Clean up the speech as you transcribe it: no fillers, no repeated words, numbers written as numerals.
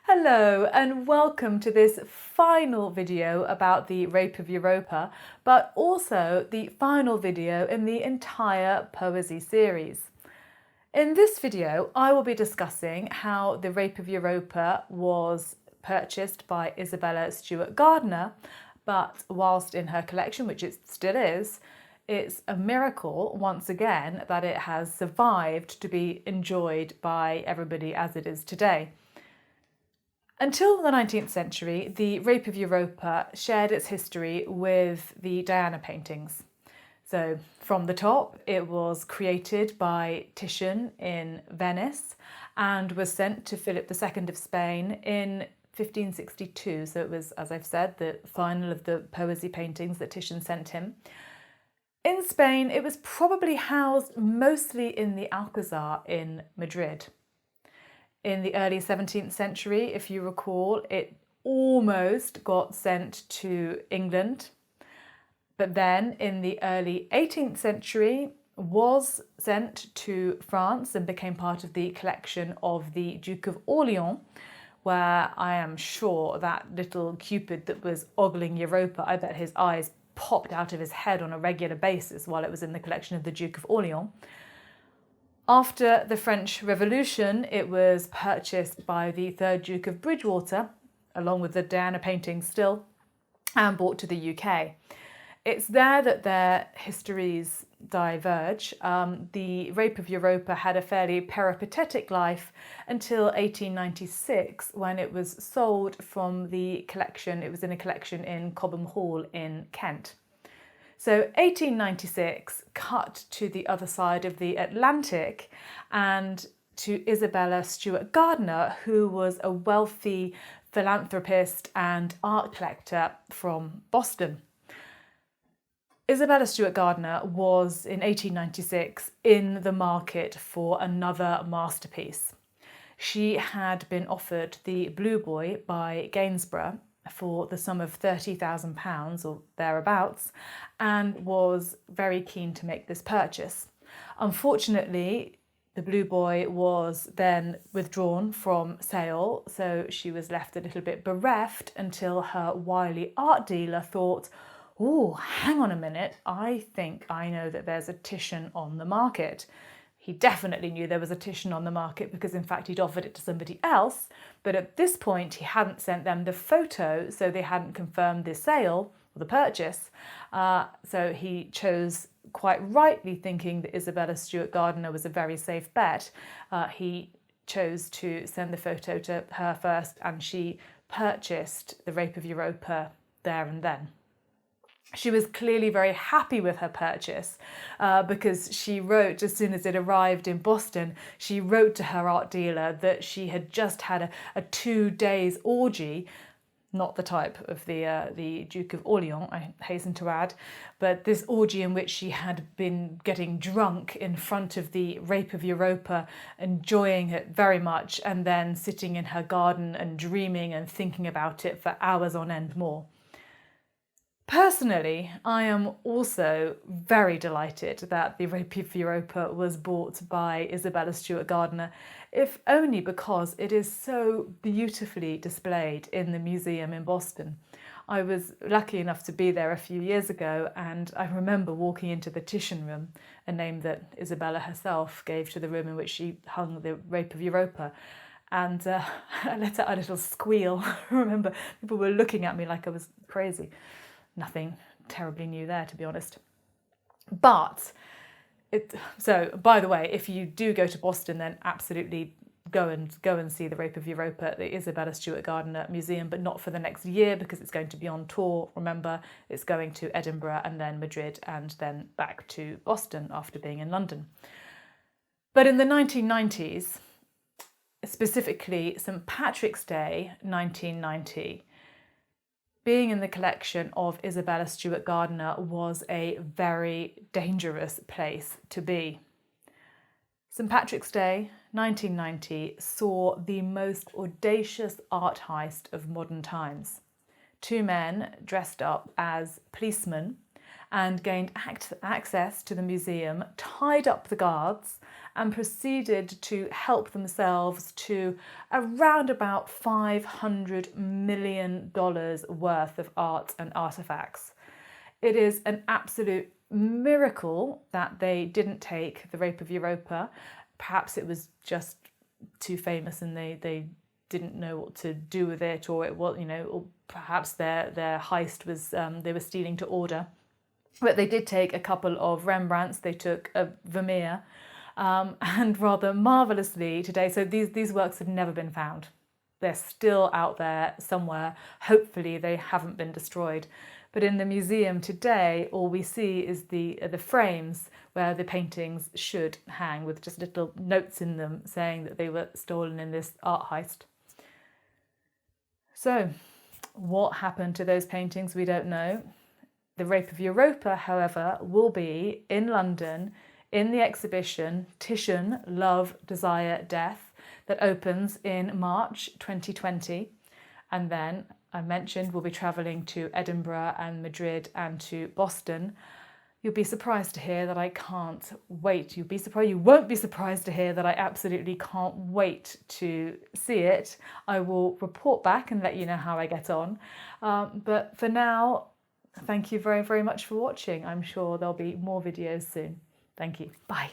Hello and welcome to this final video about the Rape of Europa, but also the final video in the entire POESIE series. In this video, I will be discussing how the Rape of Europa was purchased by Isabella Stuart Gardner, but whilst in her collection, which it still is, it's a miracle, once again, that it has survived to be enjoyed by everybody as it is today. Until the 19th century, the Rape of Europa shared its history with the Diana paintings. So from the top, it was created by Titian in Venice and was sent to Philip II of Spain in 1562. So it was, as I've said, the final of the POESIE paintings that Titian sent him. In Spain, it was probably housed mostly in the Alcazar in Madrid. In the early 17th century, if you recall, it almost got sent to England, but then in the early 18th century was sent to France and became part of the collection of the Duke of Orleans, where I am sure that little Cupid that was ogling Europa, I bet his eyes popped out of his head on a regular basis while it was in the collection of the Duke of Orleans. After the French Revolution, it was purchased by the 3rd Duke of Bridgewater, along with the Diana paintings still, and brought to the UK. It's there that their histories diverge. The Rape of Europa had a fairly peripatetic life until 1896, when it was sold from the collection. It was in a collection in Cobham Hall in Kent. So 1896 cut to the other side of the Atlantic and to Isabella Stuart Gardner, who was a wealthy philanthropist and art collector from Boston. Isabella Stuart Gardner was, in 1896, in the market for another masterpiece. She had been offered the Blue Boy by Gainsborough for the sum of £30,000 or thereabouts, and was very keen to make this purchase. Unfortunately, the Blue Boy was then withdrawn from sale, so she was left a little bit bereft until her wily art dealer thought, "Oh, hang on a minute, I think I know that there's a Titian on the market." He definitely knew there was a Titian on the market because, in fact, he'd offered it to somebody else. But at this point, he hadn't sent them the photo, so they hadn't confirmed the sale or the purchase. So he chose, quite rightly thinking that Isabella Stuart Gardner was a very safe bet, he chose to send the photo to her first, and she purchased the Rape of Europa there and then. She was clearly very happy with her purchase because she wrote, as soon as it arrived in Boston, she wrote to her art dealer that she had just had a 2 days orgy, not the type of the Duke of Orleans, I hasten to add, but this orgy in which she had been getting drunk in front of the Rape of Europa, enjoying it very much, and then sitting in her garden and dreaming and thinking about it for hours on end more. Personally, I am also very delighted that the Rape of Europa was bought by Isabella Stuart Gardner, if only because it is so beautifully displayed in the museum in Boston. I was lucky enough to be there a few years ago, and I remember walking into the Titian room, a name that Isabella herself gave to the room in which she hung the Rape of Europa. And I let out a little squeal. I remember people were looking at me like I was crazy. Nothing terribly new there, to be honest. But, so by the way, if you do go to Boston, then absolutely go and see the Rape of Europa at the Isabella Stuart Gardner Museum, but not for the next year because it's going to be on tour. Remember, it's going to Edinburgh and then Madrid and then back to Boston after being in London. But in the 1990s, specifically St. Patrick's Day 1990, being in the collection of Isabella Stuart Gardner was a very dangerous place to be. St. Patrick's Day 1990 saw the most audacious art heist of modern times. 2 men dressed up as policemen and gained access to the museum, tied up the guards, and proceeded to help themselves to around about $500 million worth of art and artefacts. It is an absolute miracle that they didn't take the Rape of Europa. Perhaps it was just too famous and they didn't know what to do with it, or it was, or perhaps their heist was they were stealing to order. But they did take a couple of Rembrandts. They took a Vermeer, and rather marvellously today. So these works have never been found. They're still out there somewhere. Hopefully they haven't been destroyed. But in the museum today, all we see is the frames where the paintings should hang, with just little notes in them saying that they were stolen in this art heist. So, what happened to those paintings, we don't know. The Rape of Europa, however, will be in London in the exhibition Titian, Love, Desire, Death, that opens in March 2020. And then, I mentioned, we'll be travelling to Edinburgh and Madrid and to Boston. You'll be surprised to hear that I can't wait. You won't be surprised to hear that I absolutely can't wait to see it. I will report back and let you know how I get on. But for now, thank you very, very much for watching. I'm sure there'll be more videos soon. Thank you. Bye.